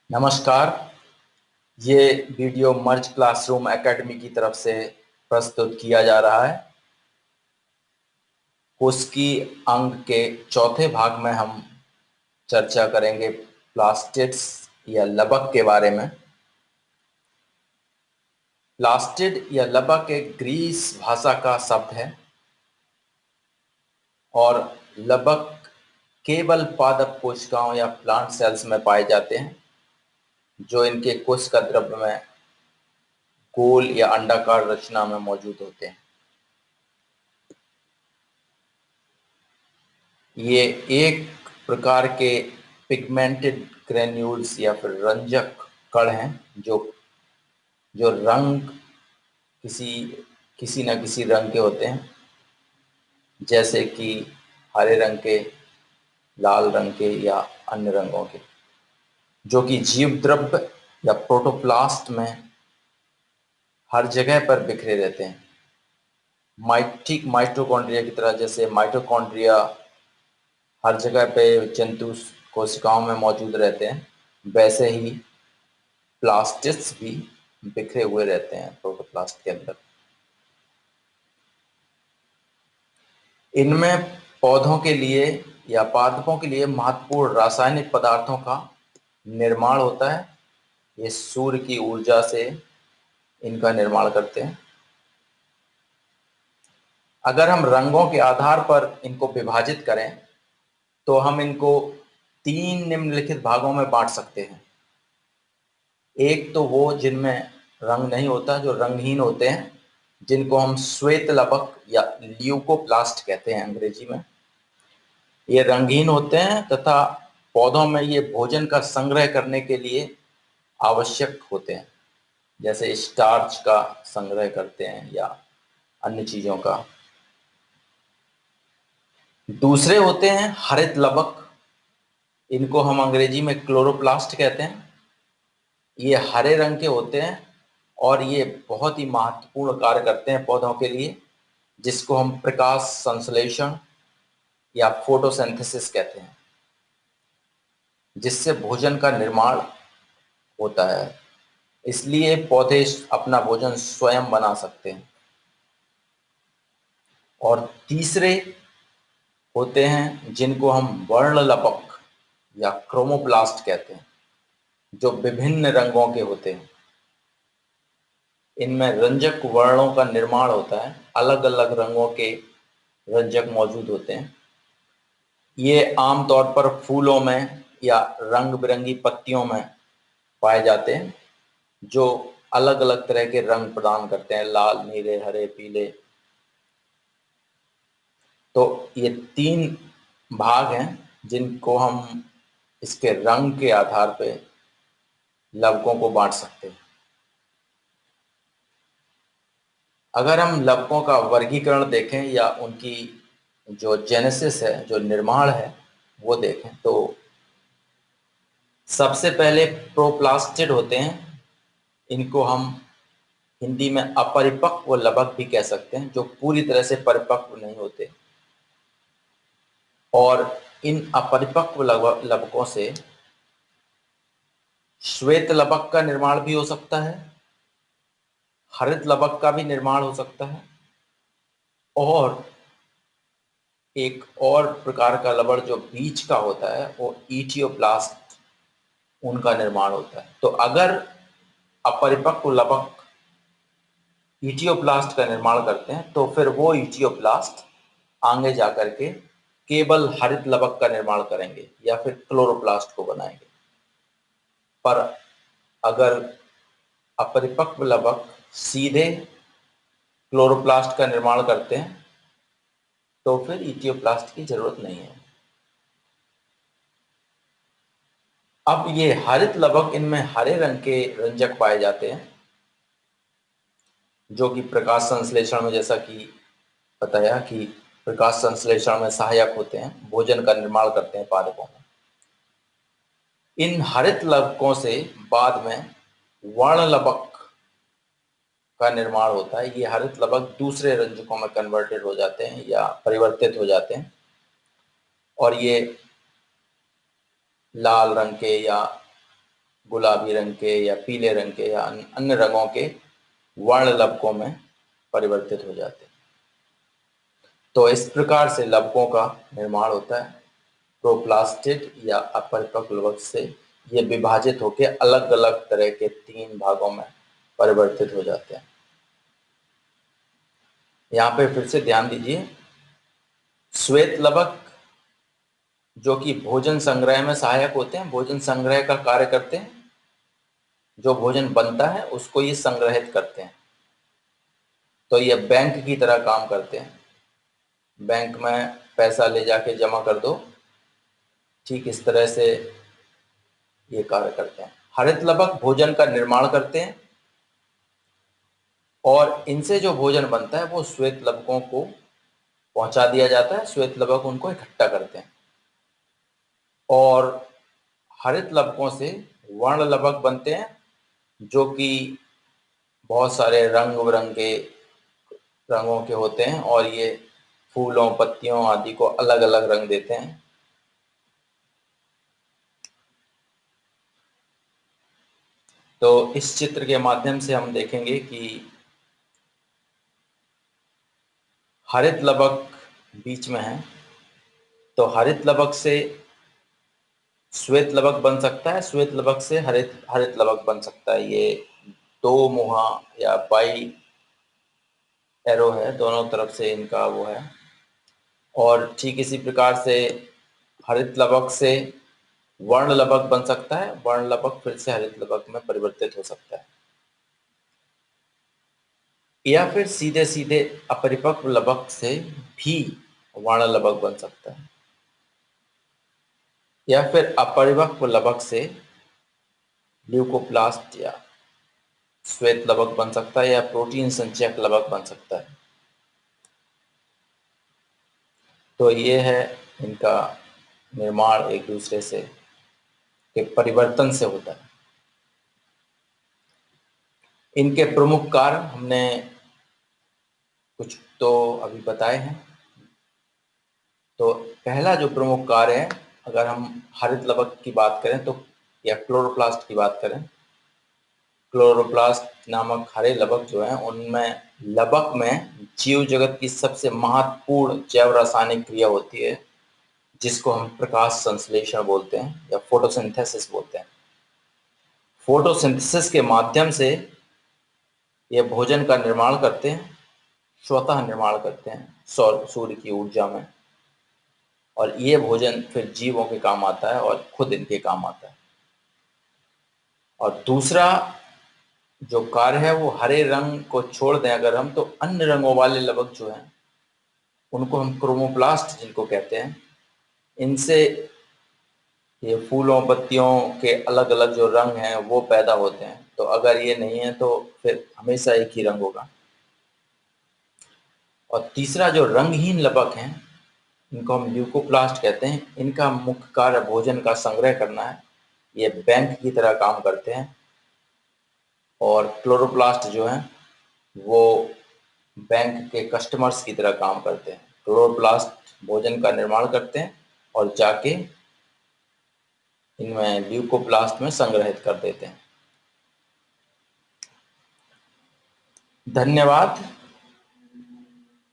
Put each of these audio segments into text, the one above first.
नमस्कार। ये वीडियो मर्ज classroom academy की तरफ से प्रस्तुत किया जा रहा है। कोशिकी अंग के चौथे भाग में हम चर्चा करेंगे प्लास्टिड्स या लबक के बारे में। प्लास्टिड या लबक एक ग्रीस भाषा का शब्द है और लबक केवल पादप कोशिकाओं या प्लांट सेल्स में पाए जाते हैं जो इनके कोशिका द्रव्य में गोल या अंडाकार रचना में मौजूद होते हैं। ये एक प्रकार के पिगमेंटेड ग्रेन्यूल्स या फिर रंजक कण हैं जो जो रंग किसी किसी न किसी रंग के होते हैं, जैसे कि हरे रंग के, लाल रंग के या अन्य रंगों के, जो कि जीव द्रव्य या प्रोटोप्लास्ट में हर जगह पर बिखरे रहते हैं। ठीक माइटोकॉन्ड्रिया की तरह, जैसे माइटोकॉन्ड्रिया हर जगह पे जंतु कोशिकाओं में मौजूद रहते हैं, वैसे ही प्लास्टिड्स भी बिखरे हुए रहते हैं प्रोटोप्लास्ट के अंदर। इनमें पौधों के लिए या पादपों के लिए महत्वपूर्ण रासायनिक पदार्थों का निर्माण होता है। ये सूर्य की ऊर्जा से इनका निर्माण करते हैं। अगर हम रंगों के आधार पर इनको विभाजित करें तो हम इनको तीन निम्नलिखित भागों में बांट सकते हैं। एक तो वो जिनमें रंग नहीं होता, जो रंगहीन होते हैं, जिनको हम श्वेत लबक या ल्यूकोप्लास्ट कहते हैं अंग्रेजी में। ये रंगहीन होते हैं तथा पौधों में ये भोजन का संग्रह करने के लिए आवश्यक होते हैं, जैसे स्टार्च का संग्रह करते हैं या अन्य चीजों का। दूसरे होते हैं हरित लबक, इनको हम अंग्रेजी में क्लोरोप्लास्ट कहते हैं। ये हरे रंग के होते हैं और ये बहुत ही महत्वपूर्ण कार्य करते हैं पौधों के लिए, जिसको हम प्रकाश संश्लेषण या फोटोसिंथेसिस कहते हैं, जिससे भोजन का निर्माण होता है। इसलिए पौधे अपना भोजन स्वयं बना सकते हैं। और तीसरे होते हैं जिनको हम वर्ण लपक या क्रोमोप्लास्ट कहते हैं, जो विभिन्न रंगों के होते हैं। इनमें रंजक वर्णों का निर्माण होता है, अलग अलग रंगों के रंजक मौजूद होते हैं। ये आमतौर पर फूलों में या रंग बिरंगी पत्तियों में पाए जाते हैं, जो अलग अलग तरह के रंग प्रदान करते हैं, लाल, नीले, हरे, पीले। तो ये तीन भाग हैं जिनको हम इसके रंग के आधार पे लवकों को बांट सकते हैं। अगर हम लवकों का वर्गीकरण देखें या उनकी जो जेनेसिस है, जो निर्माण है, वो देखें तो सबसे पहले प्रोप्लास्टिड होते हैं। इनको हम हिंदी में अपरिपक्व लवक भी कह सकते हैं, जो पूरी तरह से परिपक्व नहीं होते। और इन अपरिपक्व लवकों से श्वेत लवक का निर्माण भी हो सकता है, हरित लवक का भी निर्माण हो सकता है, और एक और प्रकार का लवण जो बीज का होता है, वो इटियोप्लास्ट, उनका निर्माण होता है। तो अगर अपरिपक्व लवक इटियोप्लास्ट का निर्माण करते हैं तो फिर वो इटियोप्लास्ट आगे जाकर के केवल हरित लवक का निर्माण करेंगे या फिर क्लोरोप्लास्ट को बनाएंगे। पर अगर अपरिपक्व लवक सीधे क्लोरोप्लास्ट का निर्माण करते हैं तो फिर इटियोप्लास्ट की जरूरत नहीं है। अब ये हरित लवक, इनमें हरे रंग के रंजक पाए जाते हैं, जो कि प्रकाश संश्लेषण में, जैसा कि बताया कि प्रकाश संश्लेषण में सहायक होते हैं, भोजन का निर्माण करते हैं पादपों में। इन हरित लवकों से बाद में वर्ण लवक का निर्माण होता है। ये हरित लवक दूसरे रंजकों में कन्वर्टेड हो जाते हैं या परिवर्तित हो जाते हैं, और ये लाल रंग के या गुलाबी रंग के या पीले रंग के या अन्य रंगों के वर्ण लवकों में परिवर्तित हो जाते हैं। तो इस प्रकार से लवकों का निर्माण होता है। प्रोप्लास्टिड या अपरिपक्व लवक से ये विभाजित होकर अलग अलग तरह के 3 भागों में परिवर्तित हो जाते हैं। यहाँ पे फिर से ध्यान दीजिए, श्वेत लवक जो कि भोजन संग्रह में सहायक होते हैं, भोजन संग्रह का कार्य करते हैं। जो भोजन बनता है उसको ये संग्रहित करते हैं। तो ये बैंक की तरह काम करते हैं। बैंक में पैसा ले जाके जमा कर दो, ठीक इस तरह से ये कार्य करते हैं। हरित लवक भोजन का निर्माण करते हैं और इनसे जो भोजन बनता है वो श्वेत लवकों को पहुंचा दिया जाता है। श्वेत लवक उनको इकट्ठा करते हैं और हरित लवकों से वर्ण लवक बनते हैं, जो कि बहुत सारे रंग बिरंगे रंगों के होते हैं और ये फूलों, पत्तियों आदि को अलग अलग रंग देते हैं। तो इस चित्र के माध्यम से हम देखेंगे कि हरित लवक बीच में है, तो हरित लवक से श्वेत लवक बन सकता है, श्वेत लवक से हरित हरित लवक बन सकता है। ये 2 मुहा या बाई एरो है, दोनों तरफ से इनका वो है। और ठीक इसी प्रकार से हरित लवक से वर्ण लवक बन सकता है, वर्ण लवक फिर से हरित लवक में परिवर्तित हो सकता है, या फिर सीधे सीधे अपरिपक्व लवक से भी वर्ण लवक बन सकता है, या फिर अपरिपक्व लवक से ल्यूकोप्लास्ट या श्वेत लवक बन सकता है, या प्रोटीन संचयक लवक बन सकता है। तो ये है इनका निर्माण एक दूसरे से के परिवर्तन से होता है। इनके प्रमुख कार्य हमने कुछ तो अभी बताए हैं। तो पहला जो प्रमुख कार्य है, अगर हम हरित लवक की बात करें तो, या क्लोरोप्लास्ट की बात करें, क्लोरोप्लास्ट नामक हरे लवक जो हैं उनमें लवक में जीव जगत की सबसे महत्वपूर्ण जैव रासायनिक क्रिया होती है, जिसको हम प्रकाश संश्लेषण बोलते हैं या फोटोसिंथेसिस बोलते हैं। फोटोसिंथेसिस के माध्यम से ये भोजन का निर्माण करते हैं, स्वतः निर्माण करते हैं सौर सूर्य की ऊर्जा में, और ये भोजन फिर जीवों के काम आता है और खुद इनके काम आता है। और दूसरा जो कार्य है वो हरे रंग को छोड़ दें अगर हम, तो अन्य रंगों वाले लवक जो हैं उनको हम क्रोमोप्लास्ट जिनको कहते हैं, इनसे ये फूलों पत्तियों के अलग अलग जो रंग हैं वो पैदा होते हैं। तो अगर ये नहीं है तो फिर हमेशा एक ही रंग होगा। और तीसरा जो रंगहीन लवक हैं, इनको हम ल्यूकोप्लास्ट कहते हैं। इनका मुख्य कार्य भोजन का संग्रह करना है, ये बैंक की तरह काम करते हैं। और क्लोरोप्लास्ट जो हैं वो बैंक के कस्टमर्स की तरह काम करते हैं। क्लोरोप्लास्ट भोजन का निर्माण करते हैं और जाके इनमें ल्यूकोप्लास्ट में संग्रहित कर देते हैं। धन्यवाद।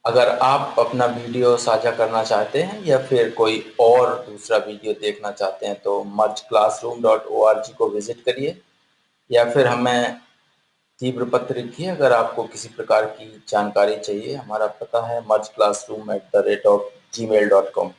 अगर आप अपना वीडियो साझा करना चाहते हैं या फिर कोई और दूसरा वीडियो देखना चाहते हैं तो mergeclassroom.org को विजिट करिए, या फिर हमें तीव्र पत्र लिखिए अगर आपको किसी प्रकार की जानकारी चाहिए। हमारा पता है mergeclassroom@gmail.com।